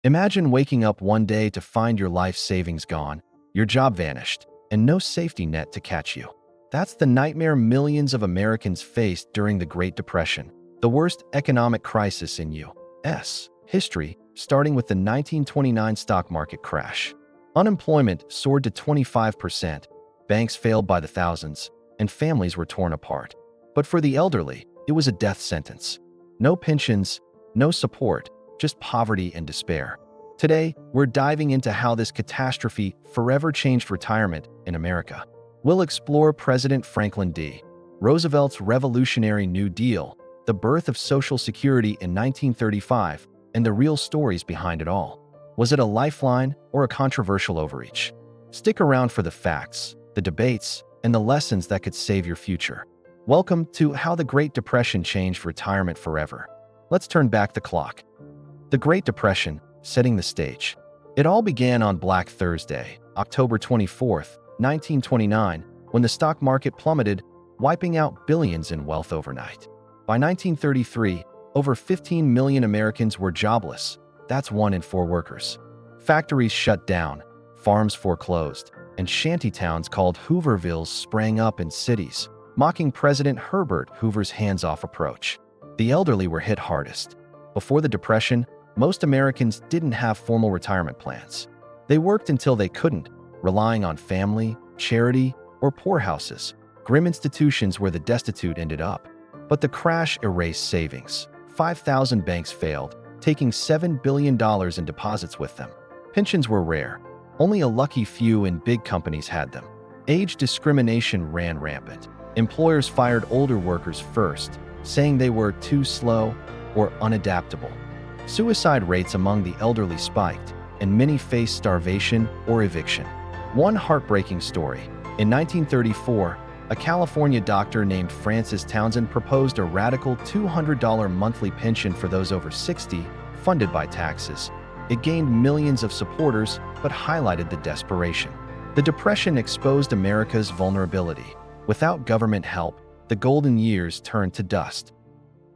Imagine waking up one day to find your life savings gone, your job vanished, and no safety net to catch you. That's the nightmare millions of Americans faced during the Great Depression, the worst economic crisis in U.S. history, starting with the 1929 stock market crash. Unemployment soared to 25%, banks failed by the thousands, and families were torn apart. But for the elderly, it was a death sentence. No pensions, no support, just poverty and despair. Today, we're diving into how this catastrophe forever changed retirement in America. We'll explore President Franklin D. Roosevelt's Revolutionary New Deal, the birth of Social Security in 1935, and the real stories behind it all. Was it a lifeline or a controversial overreach? Stick around for the facts, the debates, and the lessons that could save your future. Welcome to How the Great Depression Changed Retirement Forever. Let's turn back the clock. The Great Depression, setting the stage. It all began on Black Thursday, October 24th, 1929, when the stock market plummeted, wiping out billions in wealth overnight. By 1933, over 15 million Americans were jobless. That's 1 in 4 workers. Factories shut down, farms foreclosed, and shantytowns called Hoovervilles sprang up in cities, mocking President Herbert Hoover's hands-off approach. The elderly were hit hardest. Before the Depression, most Americans didn't have formal retirement plans. They worked until they couldn't, relying on family, charity, or poorhouses, grim institutions where the destitute ended up. But the crash erased savings. 5,000 banks failed, taking $7 billion in deposits with them. Pensions were rare. Only a lucky few in big companies had them. Age discrimination ran rampant. Employers fired older workers first, saying they were too slow or unadaptable. Suicide rates among the elderly spiked, and many faced starvation or eviction. One heartbreaking story. In 1934, a California doctor named Francis Townsend proposed a radical $200 monthly pension for those over 60, funded by taxes. It gained millions of supporters, but highlighted the desperation. The Depression exposed America's vulnerability. Without government help, the golden years turned to dust.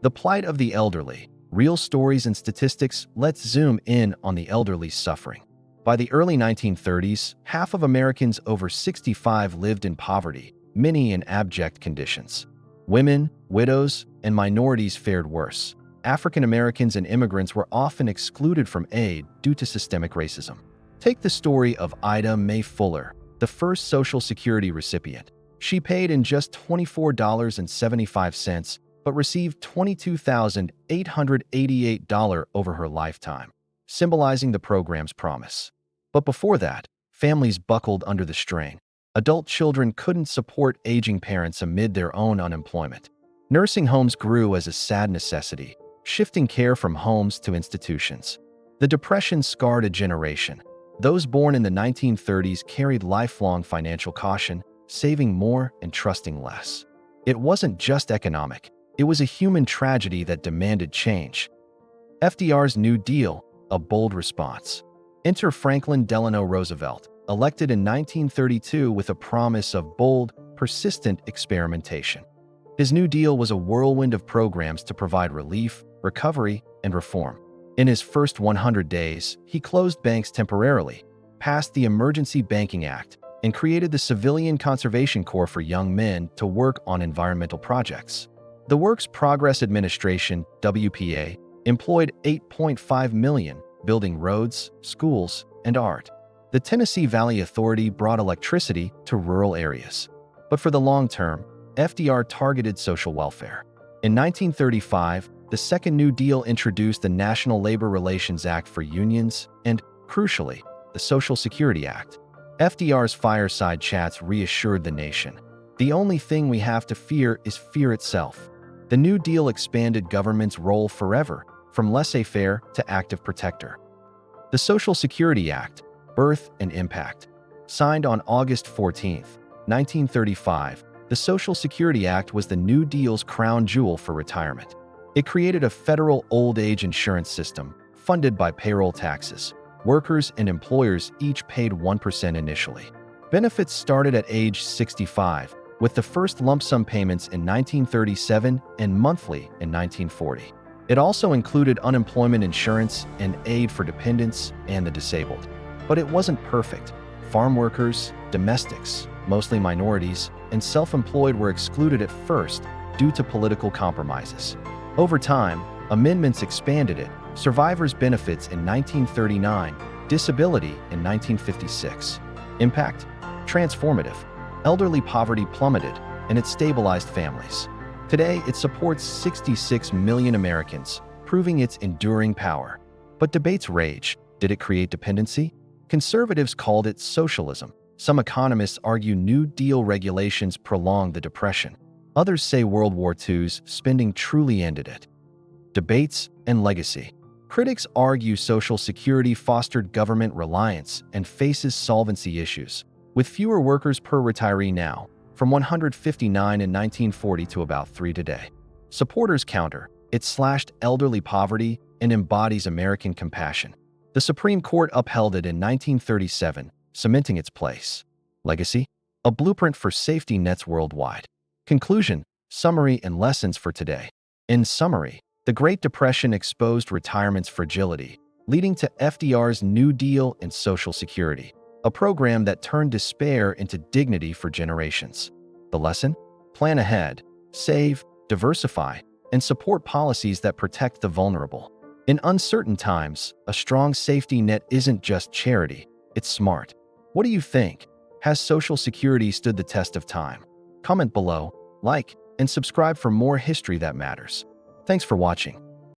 The plight of the elderly. Real stories and statistics. Let's zoom in on the elderly's suffering. By the early 1930s, half of Americans over 65 lived in poverty, many in abject conditions. Women, widows, and minorities fared worse. African Americans and immigrants were often excluded from aid due to systemic racism. Take the story of Ida Mae Fuller, the first Social Security recipient. She paid in just $24.75, but received $22,888 over her lifetime, symbolizing the program's promise. But before that, families buckled under the strain. Adult children couldn't support aging parents amid their own unemployment. Nursing homes grew as a sad necessity, shifting care from homes to institutions. The Depression scarred a generation. Those born in the 1930s carried lifelong financial caution, saving more and trusting less. It wasn't just economic. It was a human tragedy that demanded change. FDR's New Deal, a bold response. Enter Franklin Delano Roosevelt, elected in 1932 with a promise of bold, persistent experimentation. His New Deal was a whirlwind of programs to provide relief, recovery, and reform. In his first 100 days, he closed banks temporarily, passed the Emergency Banking Act, and created the Civilian Conservation Corps for young men to work on environmental projects. The Works Progress Administration, WPA, employed 8.5 million, building roads, schools, and art. The Tennessee Valley Authority brought electricity to rural areas. But for the long term, FDR targeted social welfare. In 1935, the Second New Deal introduced the National Labor Relations Act for unions and, crucially, the Social Security Act. FDR's fireside chats reassured the nation. The only thing we have to fear is fear itself. The New Deal expanded government's role forever, from laissez-faire to active protector. The Social Security Act, birth and impact. Signed on August 14, 1935, the Social Security Act was the New Deal's crown jewel for retirement. It created a federal old age insurance system, funded by payroll taxes. Workers and employers each paid 1% initially. Benefits started at age 65, with the first lump sum payments in 1937 and monthly in 1940. It also included unemployment insurance and aid for dependents and the disabled. But it wasn't perfect. Farm workers, domestics, mostly minorities, and self-employed were excluded at first due to political compromises. Over time, amendments expanded it, survivors' benefits in 1939, disability in 1956. Impact? Transformative. Elderly poverty plummeted, and it stabilized families. Today, it supports 66 million Americans, proving its enduring power. But debates rage. Did it create dependency? Conservatives called it socialism. Some economists argue New Deal regulations prolonged the Depression. Others say World War II's spending truly ended it. Debates and legacy. Critics argue Social Security fostered government reliance and faces solvency issues, with fewer workers per retiree now, from 159 in 1940 to about 3 today. Supporters counter. It slashed elderly poverty and embodies American compassion. The Supreme Court upheld it in 1937, cementing its place. Legacy? A blueprint for safety nets worldwide. Conclusion, summary, and lessons for today. In summary, the Great Depression exposed retirement's fragility, leading to FDR's New Deal and Social Security, a program that turned despair into dignity for generations. The lesson? Plan ahead, save, diversify, and support policies that protect the vulnerable. In uncertain times, a strong safety net isn't just charity, it's smart. What do you think? Has Social Security stood the test of time? Comment below, like, and subscribe for more history that matters. Thanks for watching.